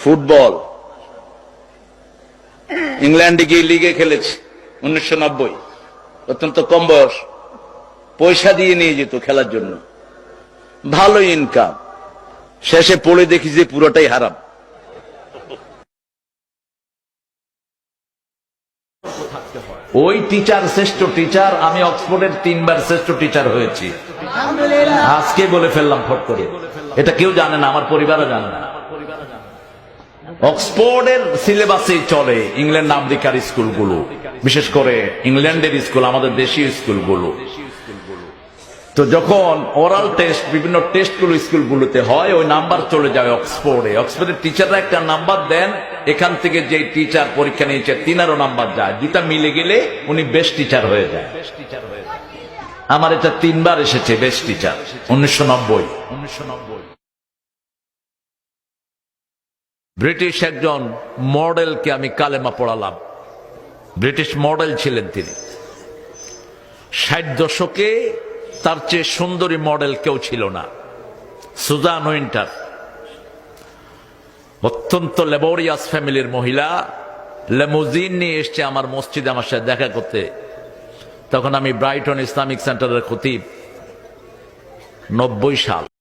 Football ইংল্যান্ডে গিয়ে লিগে খেলেছে 1990, অত্যন্ত কম বয়স, পয়সা দিয়ে নিয়ে যেত খেলার জন্য, ভালো ইনকাম, শেষে পড়ে দেখি যে পুরোটাই হারাম। ওই টিচার শ্রেষ্ঠ টিচার, আমি অক্সফোর্ডের 3 বার শ্রেষ্ঠ টিচার হয়েছি, আজকে বলে ফেললাম ফট করে। এটা কেউ জানে না, আমার পরিবারও জানে না। অক্সফোর্ডের সিলেবাসে চলে ইংল্যান্ড আমেরিকার স্কুলগুলো, বিশেষ করে ইংল্যান্ডের স্কুল, আমাদের দেশীয় স্কুলগুলো। তো যখন ওরাল টেস্ট, বিভিন্ন টেস্টগুলো স্কুলগুলোতে হয়, ওই নাম্বার চলে যায় অক্সফোর্ডে। অক্সফোর্ডের টিচাররা একটা নাম্বার দেন, এখান থেকে যে টিচার পরীক্ষা নিয়েছে 3 নাম্বার যায়, 2টা মিলে গেলে উনি বেস্ট টিচার হয়ে যায়। আমার এটা 3 বার এসেছে বেস্ট টিচার, 1990। ব্রিটিশ একজন মডেলকে আমি কালেমা পড়ালাম, ব্রিটিশ মডেল ছিলেন তিনি। 60 দশকে তার চেয়ে সুন্দরী মডেল কেউ ছিল না, সুজান উইন্টার। অত্যন্ত লেবোরিয়াস ফ্যামিলির মহিলা, লেমুজিন নিয়ে এসছে আমার মসজিদে আমার সাথে দেখা করতে। তখন আমি ব্রাইটন ইসলামিক সেন্টারের খতিব, 90 সাল।